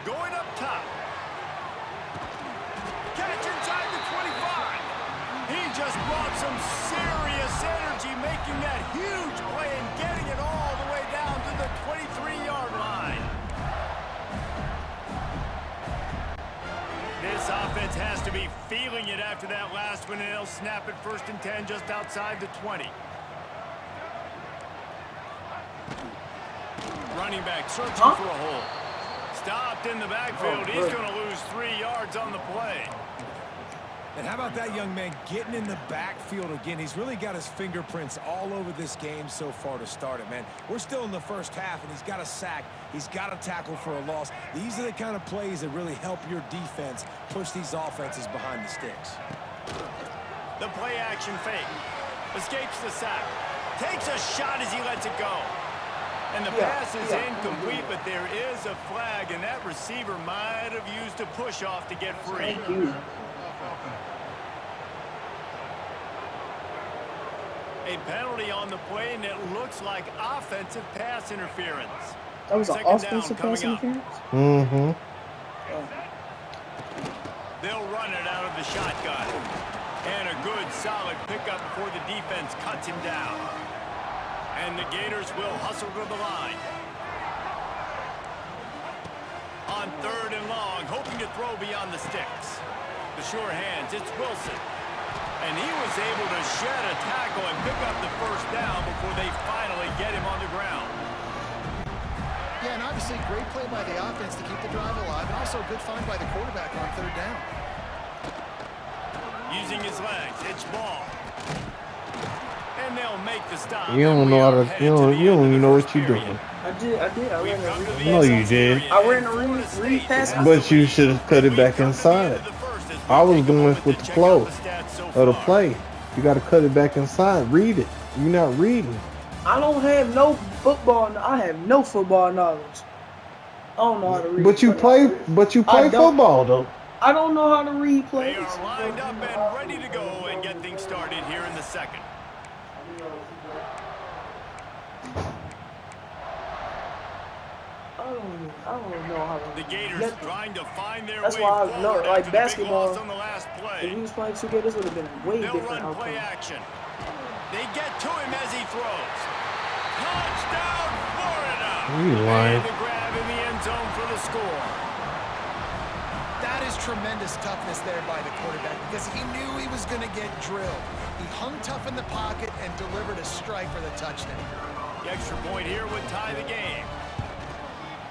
Going up top. Catch inside the 25. He just brought some serious energy, making that huge play and getting it all the way down to the 23-yard line. This offense has to be feeling it after that last one, and they'll snap it 1st and 10 just outside the 20. Running back searching for a hole. Stopped in the backfield. He's going to lose 3 yards on the play. And how about that young man getting in the backfield again? He's really got his fingerprints all over this game so far to start it, man. We're still in the first half, and he's got a sack. He's got a tackle for a loss. These are the kind of plays that really help your defense push these offenses behind the sticks. The play-action fake. Escapes the sack. Takes a shot as he lets it go. And the pass is incomplete, but there is a flag, and that receiver might have used a push-off to get free. Thank you. A penalty on the play, and it looks like offensive pass interference. That was an offensive pass interference? Mm-hmm. They'll run it out of the shotgun. And a good, solid pickup before the defense cuts him down. And the Gators will hustle to the line. On 3rd and long, hoping to throw beyond the sticks. The sure hands, it's Wilson. And he was able to shed a tackle and pick up the 1st down before they finally get him on the ground. Yeah, and obviously great play by the offense to keep the drive alive, and also a good find by the quarterback on 3rd down. Using his legs, it's ball. And they'll make the stop. You don't know how to. You don't even know what you're doing. I did. I ran a read. No, you did. I ran a read pass. But you should have cut it back inside. I was going with the flow of the play. You got to cut it back inside. Read it. You're not reading. I don't have no football. I have no football knowledge. I don't know how to read. But you play. But you play football though. I don't know how to read plays. They are lined up and ready to go and get things started here in the 2nd. I don't know how to. The Gators trying to find their That's way why I know, forward like after the big basketball. loss on the last play. If we was playing 2K, this would have been a way They'll different run play outcome. action. They get to him as he throws. Touchdown, Florida! You lying. And the grab in the end zone for the score. That is tremendous toughness there by the quarterback because he knew he was going to get drilled. He hung tough in the pocket and delivered a strike for the touchdown. The extra point here would tie the game.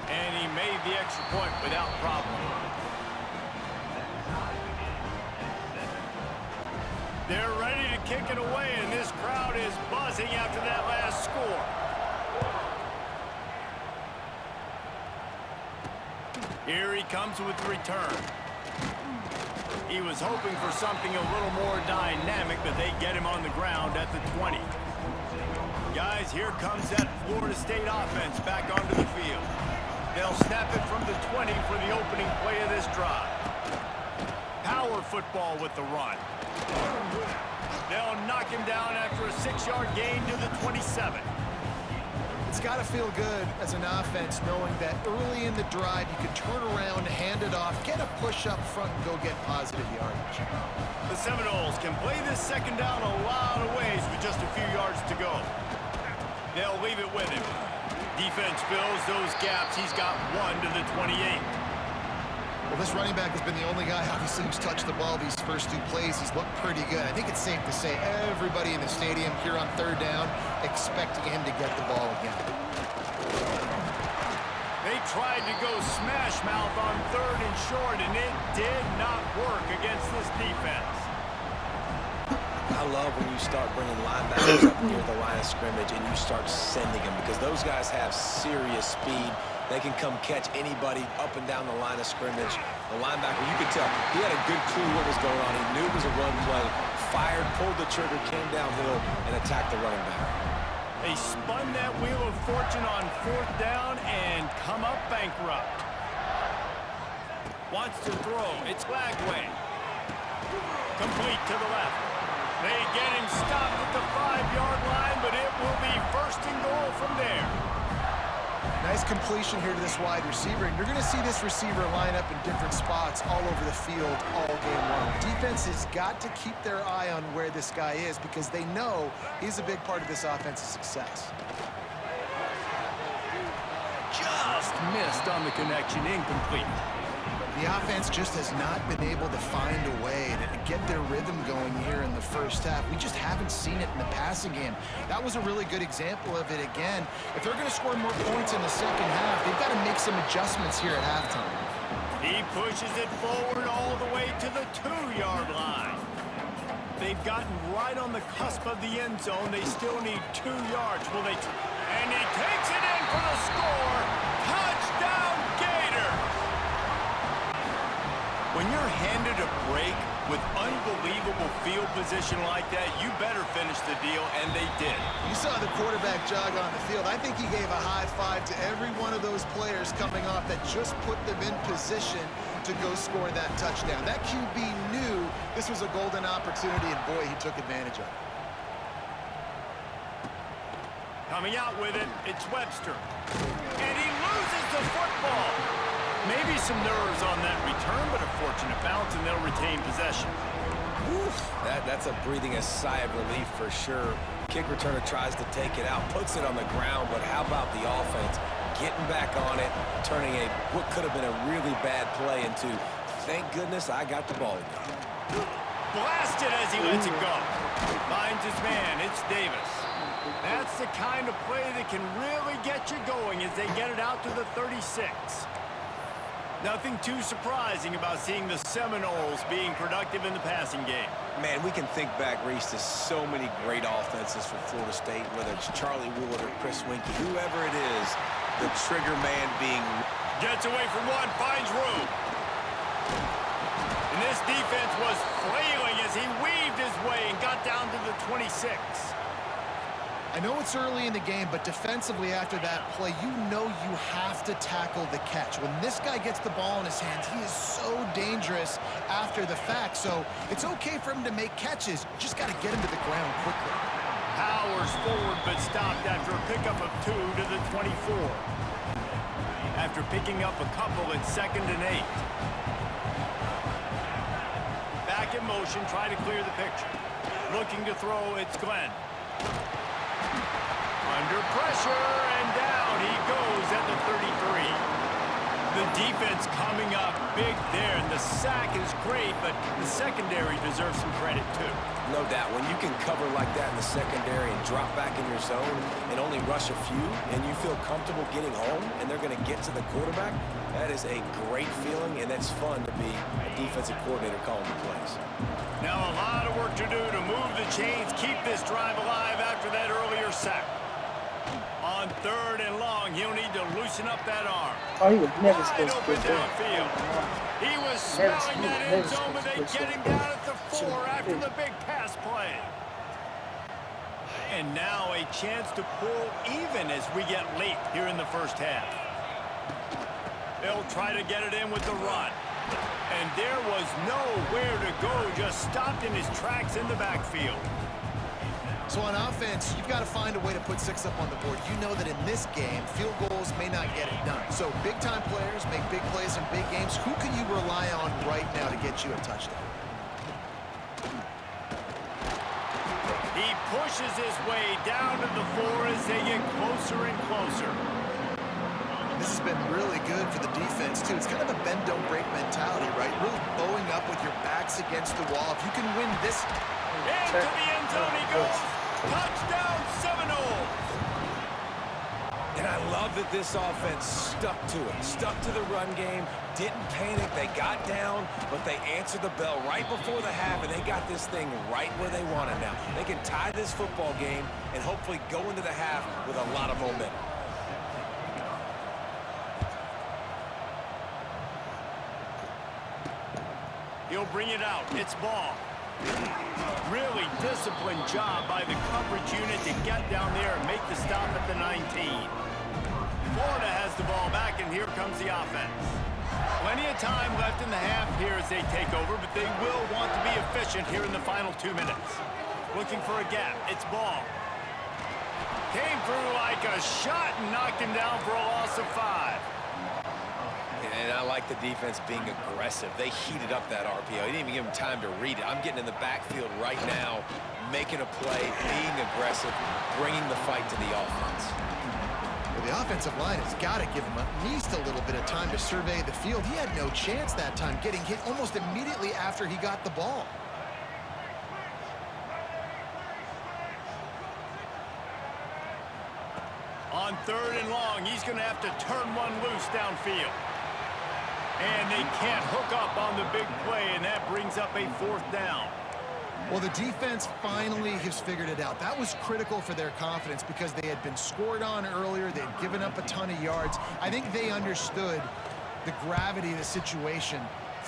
And he made the extra point without problem. They're ready to kick it away, and this crowd is buzzing after that last score. Here he comes with the return. He was hoping for something a little more dynamic, but they get him on the ground at the 20. Guys, here comes that Florida State offense back onto the field. They'll snap it from the 20 for the opening play of this drive. Power football with the run. They'll knock him down after a 6-yard gain to the 27. It's got to feel good as an offense knowing that early in the drive you can turn around, hand it off, get a push up front, and go get positive yardage. The Seminoles can play this 2nd down a lot of ways with just a few yards to go. They'll leave it with him. Defense fills those gaps. He's got 1 to the 28. Well, this running back has been the only guy, obviously, who's touched the ball these first 2 plays. He's looked pretty good. I think it's safe to say everybody in the stadium here on 3rd down expecting him to get the ball again. They tried to go smash mouth on 3rd and short, and it did not work against this defense. I love when you start bringing linebackers up near the line of scrimmage and you start sending them because those guys have serious speed. They can come catch anybody up and down the line of scrimmage. The linebacker, you could tell, he had a good clue what was going on. He knew it was a run play, fired, pulled the trigger, came downhill, and attacked the running back. They spun that wheel of fortune on 4th down and come up bankrupt. Wants to throw. It's Lagway. Complete to the left. They get him stopped at the 5-yard line, but it will be 1st and goal from there. Nice completion here to this wide receiver, and you're going to see this receiver line up in different spots all over the field all game long. Defense has got to keep their eye on where this guy is because they know he's a big part of this offense's success. Just missed on the connection, incomplete. The offense just has not been able to find a way to get their rhythm going here in the first half. We just haven't seen it in the passing game. That was a really good example of it again. If they're going to score more points in the second half, they've got to make some adjustments here at halftime. He pushes it forward all the way to the 2-yard line. They've gotten right on the cusp of the end zone. They still need 2 yards. Will they? And he takes it in for the score. Touchdown, Gators! When you're handed a break with unbelievable field position like that, you better finish the deal, and they did. You saw the quarterback jog on the field. I think he gave a high five to every one of those players coming off that just put them in position to go score that touchdown. That QB knew this was a golden opportunity, and boy, he took advantage of it. Coming out with it, it's Webster. And he loses the football. Maybe some nerves on that return, but a fortunate bounce, and they'll retain possession. Oof, that's a breathing a sigh of relief for sure. Kick returner tries to take it out, puts it on the ground, but how about the offense getting back on it, turning what could have been a really bad play into, thank goodness I got the ball again. Blasted as he lets it go. Finds his man, it's Davis. That's the kind of play that can really get you going as they get it out to the 36. Nothing too surprising about seeing the Seminoles being productive in the passing game. Man, we can think back, Reese, to so many great offenses for Florida State, whether it's Charlie Wood or Chris Winkie, whoever it is, the trigger man being... Gets away from one, finds room. And this defense was flailing as he weaved his way and got down to the 26. I know it's early in the game, but defensively after that play, you know you have to tackle the catch. When this guy gets the ball in his hands, he is so dangerous after the fact. So it's okay for him to make catches. You just got to get him to the ground quickly. Powers forward, but stopped after a pickup of 2 to the 24. After picking up a couple, it's 2nd and 8. Back in motion, try to clear the picture. Looking to throw, it's Glenn. Under pressure, and down he goes at the 33. The defense coming up big there, and the sack is great, but the secondary deserves some credit too. No doubt, when you can cover like that in the secondary and drop back in your zone and only rush a few, and you feel comfortable getting home, and they're going to get to the quarterback, that is a great feeling, and that's fun to be a defensive coordinator calling the plays. Now a lot of work to do to move the chains, keep this drive alive after that earlier sack. On 3rd and long, he'll need to loosen up that arm. Oh, he was never Wide supposed to open get that. downfield. He was smelling that end zone, but they get him down at the 4 after the big pass play. And now a chance to pull even as we get late here in the first half. They'll try to get it in with the run. And there was nowhere to go, just stopped in his tracks in the backfield. So on offense, you've got to find a way to put 6 up on the board. You know that in this game, field goals may not get it done. So big-time players make big plays in big games. Who can you rely on right now to get you a touchdown? He pushes his way down to the 4 as they get closer and closer. This has been really good for the defense, too. It's kind of a bend-don't-break mentality, right? Really bowing up with your backs against the wall. If you can win this... Into the end zone he goes. Touchdown, Seminoles. And I love that this offense stuck to it, stuck to the run game, didn't panic. They got down, but they answered the bell right before the half, and they got this thing right where they want it now. They can tie this football game and hopefully go into the half with a lot of momentum. He'll bring it out. It's Ball. Really disciplined job by the coverage unit to get down there and make the stop at the 19. Florida has the ball back, and here comes the offense. Plenty of time left in the half here as they take over, but they will want to be efficient here in the final 2 minutes. Looking for a gap. It's Ball. Came through like a shot and knocked him down for a loss of 5. And I like the defense being aggressive. They heated up that RPO. They didn't even give him time to read it. I'm getting in the backfield right now, making a play, being aggressive, bringing the fight to the offense. Well, the offensive line has got to give him at least a little bit of time to survey the field. He had no chance that time, getting hit almost immediately after he got the ball. On 3rd and long, he's going to have to turn one loose downfield. And they can't hook up on the big play, and that brings up a 4th down. Well, the defense finally has figured it out. That was critical for their confidence because they had been scored on earlier. They had given up a ton of yards. I think they understood the gravity of the situation.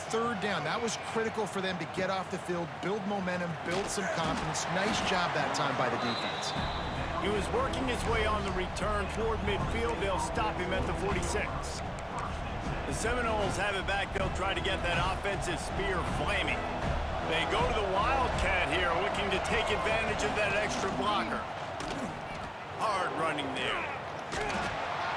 3rd down, that was critical for them to get off the field, build momentum, build some confidence. Nice job that time by the defense. He was working his way on the return toward midfield. They'll stop him at the 46. The Seminoles have it back. They'll try to get that offensive spear flaming. They go to the Wildcat here, looking to take advantage of that extra blocker. Hard running there.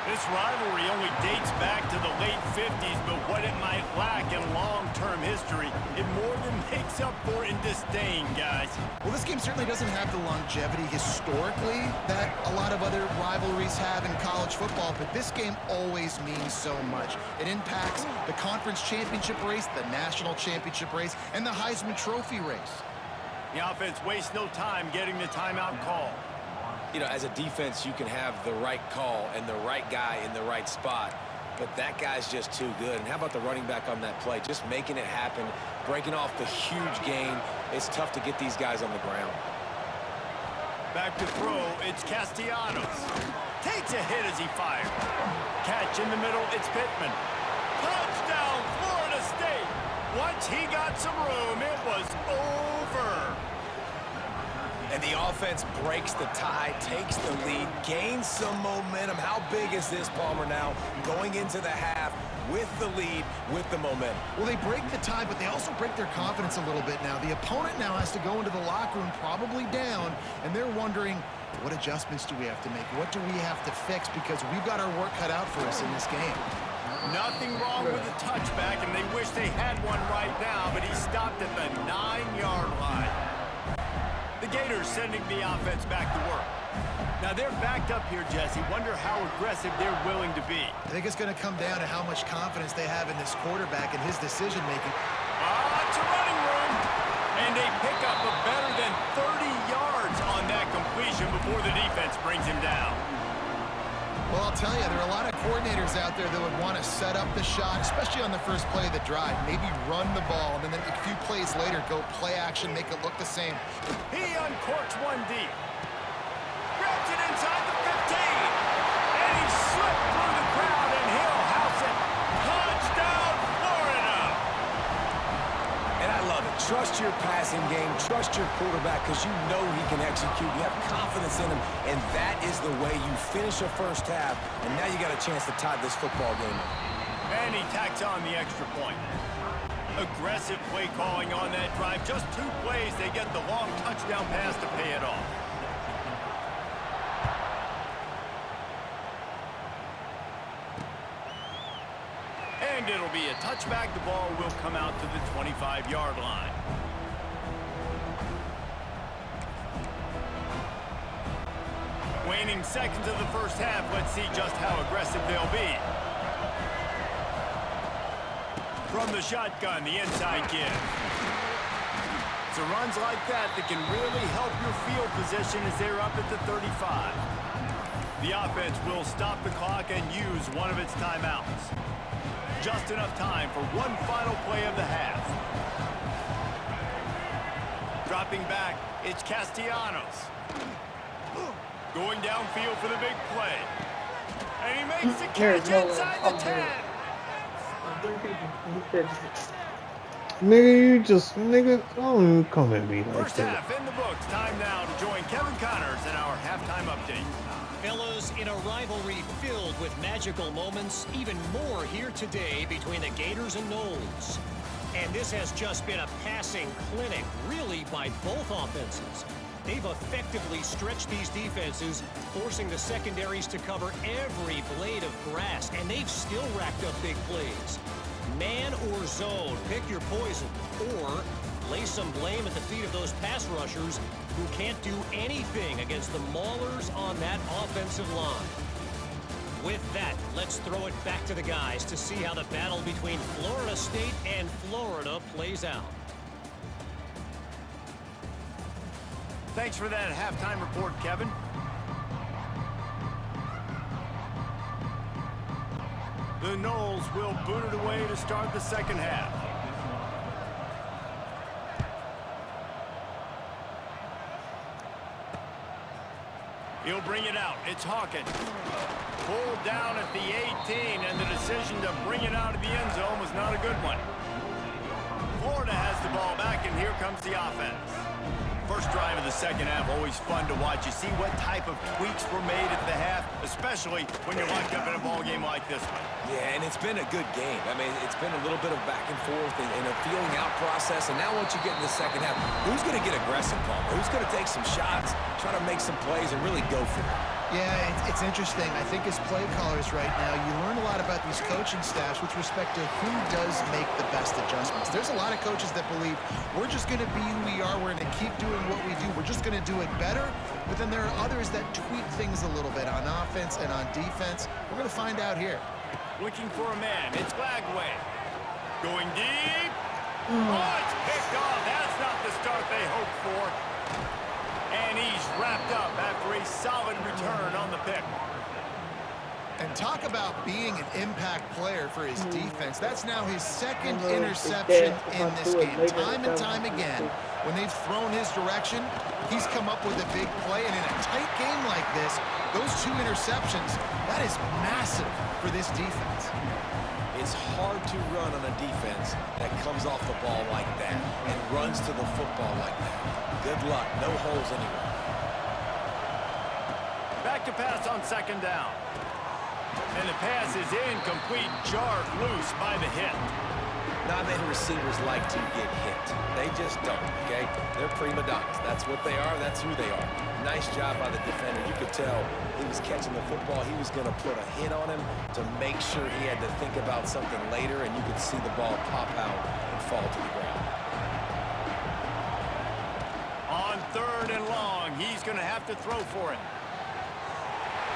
This rivalry only dates back to the late 50s, but what it might lack in long-term history, it more than makes up for in disdain, guys. Well, this game certainly doesn't have the longevity historically that a lot of other rivalries have in college football, but this game always means so much. It impacts the conference championship race, the national championship race, and the Heisman Trophy race. The offense wastes no time getting the timeout call. You know, as a defense, you can have the right call and the right guy in the right spot, but that guy's just too good. And how about the running back on that play? Just making it happen, breaking off the huge gain. It's tough to get these guys on the ground. Back to throw, it's Castellanos. Takes a hit as he fires. Catch in the middle, it's Pittman. Touchdown, Florida State. Once he got some room, it was over. And the offense breaks the tie, takes the lead, gains some momentum. How big is this, Palmer, now going into the half with the lead, with the momentum? Well, they break the tie, but they also break their confidence a little bit now. The opponent now has to go into the locker room probably down, and they're wondering, what adjustments do we have to make? What do we have to fix? Because we've got our work cut out for us in this game. Nothing wrong with the touchback, and they wish they had one right now, but he stopped at the 9-yard line. The Gators sending the offense back to work. Now they're backed up here, Jesse. Wonder how aggressive they're willing to be. I think it's going to come down to how much confidence they have in this quarterback and his decision-making. It's a running room. And they pick up a better than 30 yards on that completion before the defense brings him down. Well, I'll tell you, there are a lot of coordinators out there that would want to set up the shot, especially on the first play of the drive. Maybe run the ball, and then a few plays later, go play action, make it look the same. He uncorks one deep. Grabs it inside the 15. And he slipped through the crowd, and he'll house it. Touchdown, Florida! And I love it. Trust your passing game. Trust your quarterback because you know he can execute. You have confidence in him, and that is the way you finish a first half. And now you got a chance to tie this football game up. And he tacks on the extra point. Aggressive play calling on that drive. Just 2 plays, they get the long touchdown pass to pay it off. And it'll be a touchback. The ball will come out to the 25-yard line. Waning seconds of the first half. Let's see just how aggressive they'll be. From the shotgun, the inside give. It's the runs like that that can really help your field position as they're up at the 35. The offense will stop the clock and use one of its timeouts. Just enough time for one final play of the half. Dropping back, it's Castellanos. Going downfield for the big play. And he makes the catch inside the 10. Nigga, don't come at me like First that. half in the books. Time now to join Kevin Connors in our halftime update. Fellas, in a rivalry filled with magical moments, even more here today between the Gators and Noles. And this has just been a passing clinic, really, by both offenses. They've effectively stretched these defenses, forcing the secondaries to cover every blade of grass, and they've still racked up big plays. Man or zone, pick your poison, or lay some blame at the feet of those pass rushers who can't do anything against the maulers on that offensive line. With that, let's throw it back to the guys to see how the battle between Florida State and Florida plays out. Thanks for that halftime report, Kevin. The Noles will boot it away to start the second half. He'll bring it out. It's Hawkins. Pulled down at the 18, and the decision to bring it out of the end zone was not a good one. Florida has the ball back, and here comes the offense. First drive of the second half, always fun to watch. You see what type of tweaks were made at the half, especially when you're locked up in a ball game like this one. Yeah, and it's been a good game. I mean, it's been a little bit of back and forth and a feeling out process. And now once you get in the second half, who's going to get aggressive, Palmer? Who's going to take some shots, try to make some plays, and really go for it? Yeah, it's interesting. I think as play callers right now, you learn a lot about these coaching staffs with respect to who does make the best adjustments. There's a lot of coaches that believe we're just going to be who we are. We're going to keep doing what we do. We're just going to do it better. But then there are others that tweak things a little bit on offense and on defense. We're going to find out here. Looking for a man. It's Bagway. Going deep. Oh, it's picked off. That's not the start they hoped for. And he's wrapped up after a solid return on the pick. And talk about being an impact player for his defense. That's now his second interception in this game. Time and time again, when they've thrown his direction, he's come up with a big play. And in a tight game like this, those 2 interceptions, that is massive for this defense. It's hard to run on a defense that comes off the ball like that and runs to the football like that. Good luck. No holes anywhere. Back to pass on second down. And the pass is incomplete, jarred loose by the hit. Not many receivers like to get hit. They just don't, okay? They're prima donnas. That's what they are. That's who they are. Nice job by the defender. You could tell he was catching the football. He was going to put a hit on him to make sure he had to think about something later, and you could see the ball pop out and fall to the ground. On third and long, he's going to have to throw for it.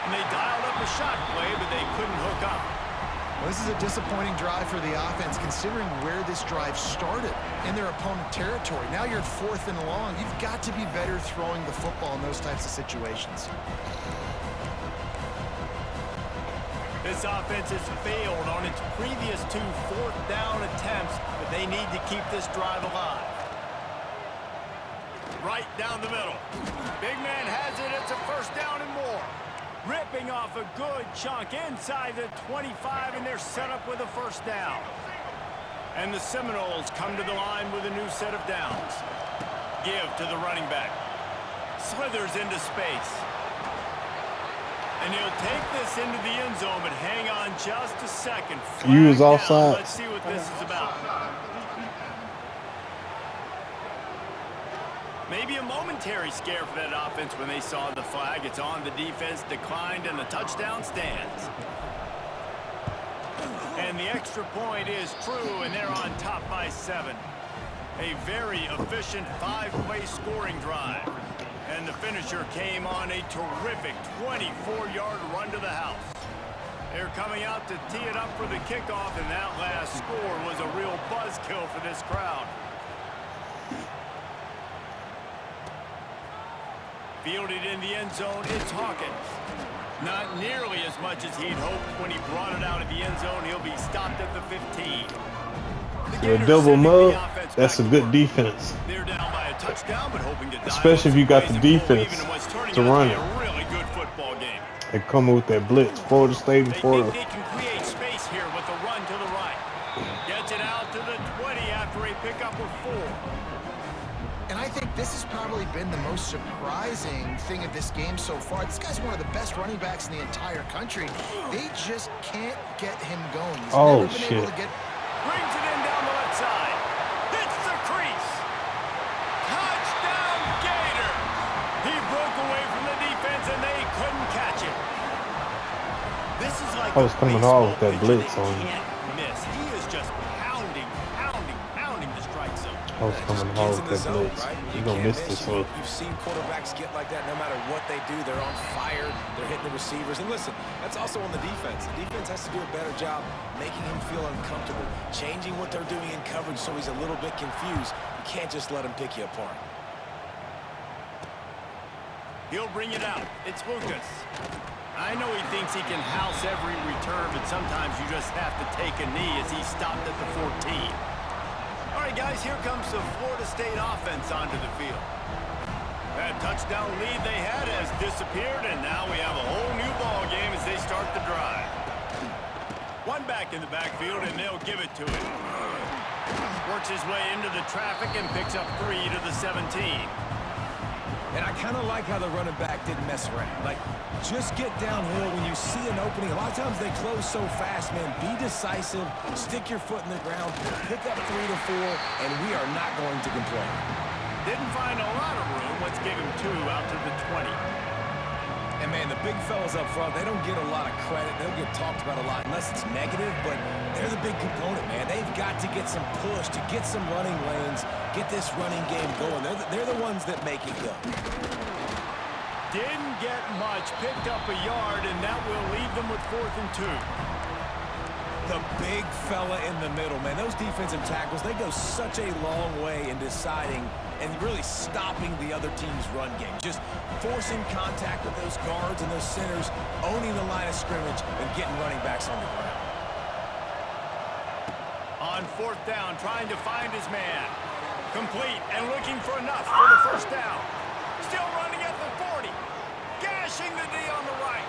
And they dialed up a shot play, but they couldn't hook up. Well, this is a disappointing drive for the offense, considering where this drive started in their opponent territory. Now you're at 4th and long. You've got to be better throwing the football in those types of situations. This offense has failed on its previous 2 fourth-down attempts, but they need to keep this drive alive. Right down the middle. Big man has it. It's a first down and more. Ripping off a good chunk inside the 25, and they're set up with a first down. And the Seminoles come to the line with a new set of downs. Give to the running back. Slithers into space. And he'll take this into the end zone, but hang on just a second. You was Flag down. offside. Let's see what this is about. Maybe a momentary scare for that offense when they saw the flag. It's on. The defense declined, and the touchdown stands. And the extra point is true, and they're on top by 7. A very efficient 5-play scoring drive. And the finisher came on a terrific 24-yard run to the house. They're coming out to tee it up for the kickoff, and that last score was a real buzzkill for this crowd. Fielded in the end zone, it's Hawkins. Not nearly as much as he'd hoped when he brought it out of the end zone. He'll be stopped at the 15. A double mug, that's a good defense. They're down by a touchdown, but hoping to Especially if you got the defense to run it. A really good football game. They come with that blitz. Florida State and They Florida. think they can create space here with a run to the right. Gets it out to the 20 after a pickup of 4. And I think this has probably been the most surprising thing of this game so far. This guy's one of the best running backs in the entire country. They just can't get him going. He's never been able to get... Brings it in down the left side. Hits the crease. Touchdown, Gators! like I was a coming baseball hard with that pitcher blitz that on you. can't miss. He is just pounding the strike zone. I was coming Just hard gets in with the that zone, blitz. right? You gonna can't miss this one. You've seen quarterbacks get like that. No matter what they do, they're on fire. They're hitting the receivers. And listen, that's also on the defense. The defense has to do a better job making him feel uncomfortable, changing what they're doing in coverage so he's a little bit confused. You can't just let him pick you apart. He'll bring it out. It's Lucas. I know he thinks he can house every return, but sometimes you just have to take a knee as he stopped at the 14. All right, guys, here comes the Florida State offense onto the field. That touchdown lead they had has disappeared, and now we have a whole new ball game as they start the drive. One back in the backfield, and they'll give it to him. Works his way into the traffic and picks up 3 to the 17. And I kind of like how the running back didn't mess around. Like, just get downhill when you see an opening. A lot of times they close so fast, man. Be decisive, stick your foot in the ground, pick up 3 to 4, and we are not going to complain. Didn't find a lot of room. Let's give him 2 out to the 20. And, man, the big fellas up front, they don't get a lot of credit. They'll get talked about a lot unless it's negative, but they're the big component, man. They've got to get some push, to get some running lanes, get this running game going. They're the ones that make it go. Didn't get much, picked up a yard, and that will leave them with 4th and 2. The big fella in the middle, man. Those defensive tackles, they go such a long way in deciding and really stopping the other team's run game. Just forcing contact with those guards and those centers, owning the line of scrimmage, and getting running backs on the ground. On 4th down, trying to find his man. Complete and looking for enough for the 1st down. Still running at the 40. Gashing the D on the right.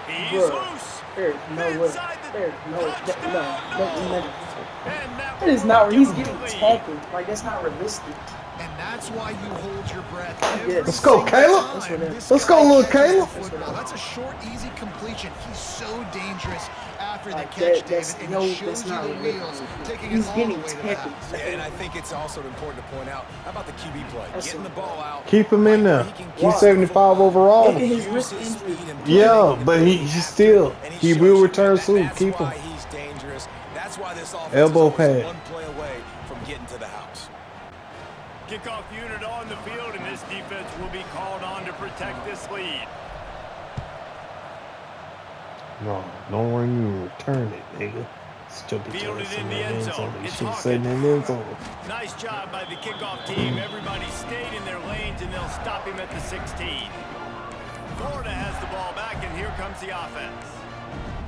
He's loose. There's no way. Inside the There's no. touchdown. And That is not where he's getting tackled. Like, that's not realistic. And that's why you hold your breath. Yes. Let's go, Caleb. Let's go, little Caleb. That's a short, easy completion. He's so dangerous after the Like catch, that, David, and he shows you the wheels, taking He's it all the getting way to the tackled. house. And I think it's also important to point out, how about the QB play? Getting the ball out. Keep him in there. He's 75 overall. Look at his wrist injury. Yeah, but he will return soon. Keep him. He's dangerous. That's why this offense Elbow is always pad. one play away from getting to the house. Kickoff unit on the field, and this defense will be called on to protect this lead. No, don't run you return it, nigga. Stupid Fielded ass in in the the end end zone. zone. They It's should have said in Hawkins. the end zone. Nice job by the kickoff team. Everybody stayed in their lanes, and they'll stop him at the 16. Florida has the ball back, and here comes the offense.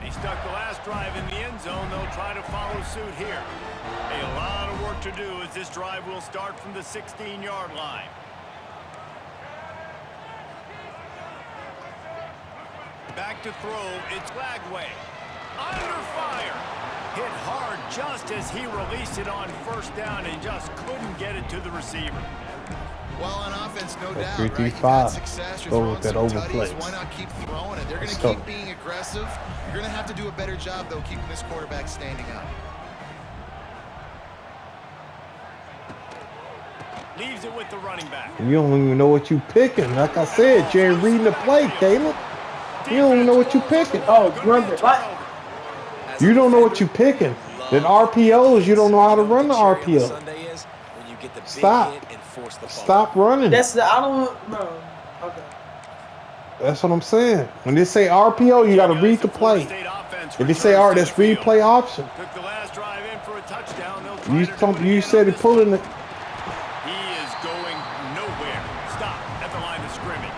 They stuck the last drive in the end zone. They'll try to follow suit here. A lot of work to do as this drive will start from the 16-yard line. Back to throw. It's Lagway. Under fire. Hit hard just as he released it on 1st down and just couldn't get it to the receiver. Well, on offense, no That doubt, 3-3-5. right? You've had success. You're Go throwing with that some overplay. tutties. Why not keep throwing it? They're going Let's to go. keep being aggressive. You're going to have to do a better job, though, keeping this quarterback standing up. Leaves it with the running back. You don't even know what you picking. Like I said, you ain't reading the play, Caleb. You don't even know what you picking. Oh, Grumpy. What? You don't know what you picking. Then RPOs, you don't know how to run the RPO. Sunday is when you get the big Stop. hit and force the fumble. Stop running. That's the. I don't know. Okay. That's what I'm saying. When they say RPO, you got to read the play. If they say, all right, that's replay option. Took the last drive in for a touchdown. They'll try to do it You again said on he this pulling one. it. He is going nowhere. Stop at the line of scrimmage.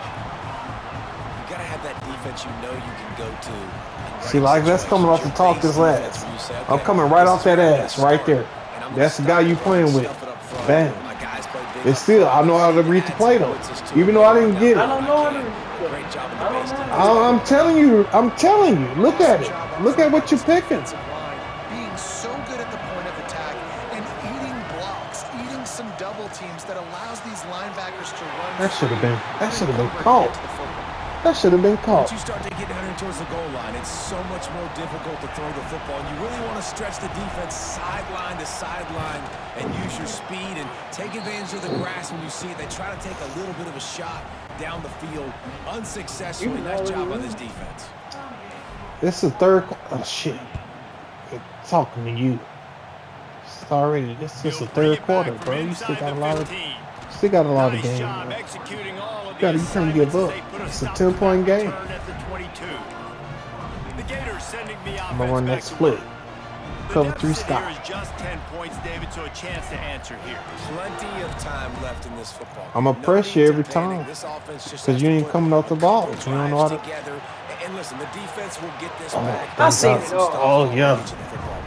You gotta have that defense you know you can go to. in See, right like that's coming off the situations. top of his Your ass. base defense where you say, I'm okay, coming right this off is that where I'm gonna ass right start, there. and I'm gonna That's the guy stop you it, playing with. stuff it up front. Bam. My guys play big It's up still, front. I know how to read the play though. Even though I didn't get I it. don't know how to. Great job in the I don't base know. defense. I'm telling you. Look at it. Look at what you're picking. Line, being so good at the point of attack and eating blocks, eating some double teams that allows these linebackers to run. That should have been free caught. and get to the football. That should have been caught. Once you start to get down here towards the goal line, it's so much more difficult to throw the football. And you really want to stretch the defense sideline to sideline and use your speed and take advantage of the grass when you see it. They try to take a little bit of a shot down the field unsuccessfully. Nice job by this defense. This is the third. Oh shit! I'm talking to you. Sorry, this is just the third quarter, bro. You still got a lot of game. You can't give up. It's a 10-point game. I'm gonna run that split. Cover 3 stop. Just 10 points, David, so a chance to answer here. Plenty of time left in this football. I'm gonna press you every time because you ain't coming off the ball. You don't know how to. And listen, the defense will get this back. I seen it all. Oh yeah.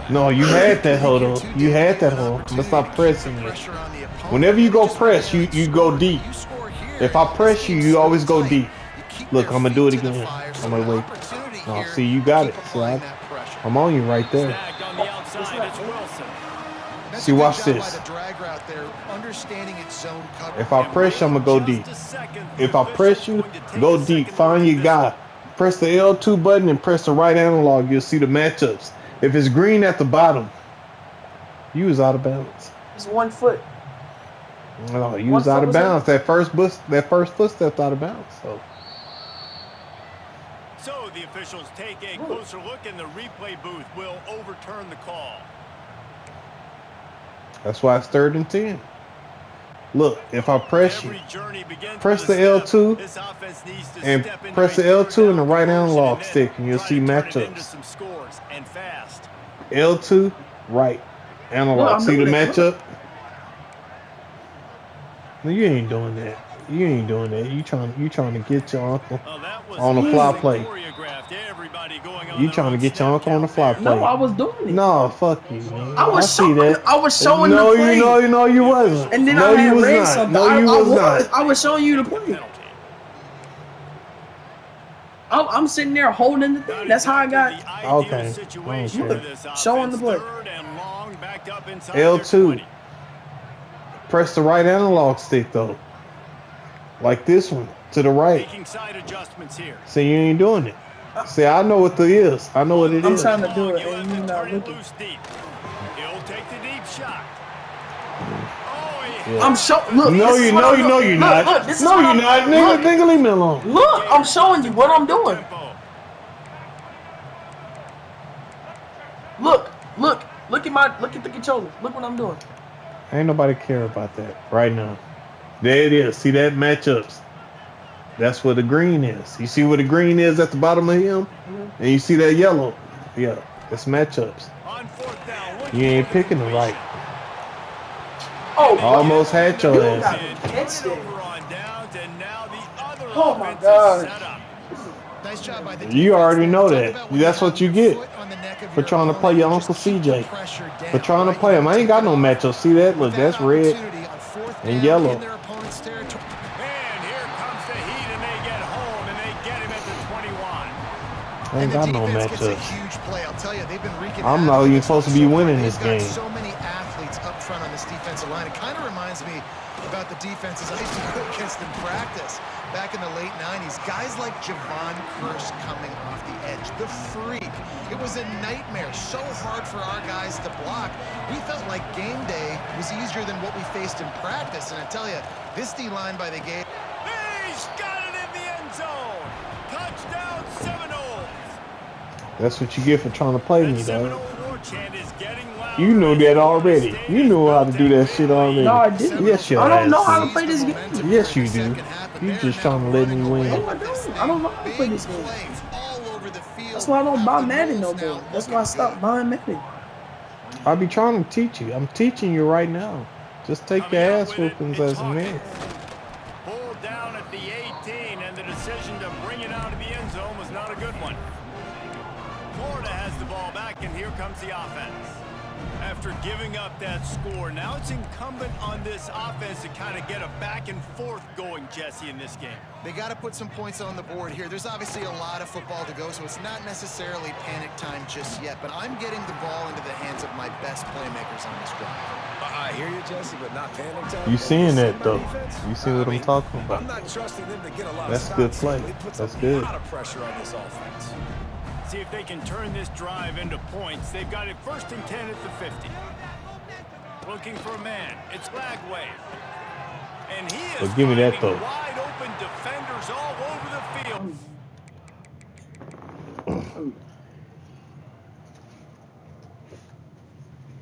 No, you had that hold on. You had that hold. I'm gonna stop pressing you. Whenever you go press, you go deep. If I press you, you always go deep. Look, I'm gonna do it again. I'm gonna wait. No, see, you got it. See, I'm on you right there. See, watch this. If I press you, I'm gonna go deep. If I press you, go deep. Find your guy. Press the L2 button and press the right analog. You'll see the matchups. If it's green at the bottom, you was out of bounds. It's 1 foot. No, you was out of bounds. That first footstep out of bounds. So the officials take a closer look, and the replay booth will overturn the call. That's why it's 3rd and 10. Look, if I press you, press the L2 and press the L2 and the right analog stick, and you'll see matchups. L2, right analog. See the matchup? No, you ain't doing that. You ain't doing that. You trying to get your uncle on a fly play. You trying to get your uncle on the fly play. No, I was doing it. No, fuck you, man. I was showing the play. No, you wasn't. And then no, I had you read was something. Not. No, you was not. I was showing you the play. I'm sitting there holding the thing. That's how I got. Okay. Showing the play. L2. Press the right analog stick though. Like this one to the right. See, you ain't doing it. See, I know what it is. I know what it is. I'm trying to do it, and you're not looking. He'll take the deep shot. Yeah. I'm showing. Look. No, you're not. Look, this is no, what you're not. Nigga, leave me alone. Look, I'm showing you what I'm doing. Look at the controller. Look what I'm doing. Ain't nobody care about that right now. There it is. See that matchups. That's what the green is. You see what the green is at the bottom of him? And you see that yellow? Yeah, it's matchups. You ain't picking the right. Oh, almost had your ass. Oh my God. Nice job by the you already know that. That's what you get for trying to play your Uncle CJ. For trying to play him. I ain't got no matchup. See that? Look, that's red and yellow. And here comes the Heat, and they get home, and they get him at the 21. I ain't got no matchups. I'm not even supposed to be winning this game. So many athletes up front on this defensive line. It kind of reminds me about the defenses I used to go against in practice back in the late 90s. Guys like Javon Curse coming off the edge, the freak. It was a nightmare, so hard for our guys to block. We felt like game day was easier than what we faced in practice. And I tell you, this D-line by the gate. He's got it in the end zone. Touchdown Seminoles. That's what you get for trying to play me, dog. You knew that already. You knew how to do that shit already. No, I didn't. Yes, I don't know how to play this game. Yes, you do. You just trying to let me win. No, I don't. I don't know how to play this game. That's why I don't buy Madden no more. That's why I stopped buying Madden. I be trying to teach you. I'm teaching you right now. Just take your ass whoopings as a man. Pulled down at the 18, and the decision to bring it out of the end zone was not a good one. Florida has the ball back, and here comes the offense. After giving up that score, now it's incumbent on this offense to kind of get a back and forth going, Jesse, in this game. They got to put some points on the board here. There's obviously a lot of football to go, so it's not necessarily panic time just yet, but I'm getting the ball into the hands of my best playmakers on this drive. I hear you, Jesse, but not panic time. You seeing that, though. You see what I'm talking about. I'm not trusting them to get a lot That's of good stops. play. It puts That's a good. lot of pressure on this offense. See if they can turn this drive into points. They've got it 1st and 10 at the 50. Looking for a man. It's Lagway. And he is give me that, though. wide open defenders all over the field.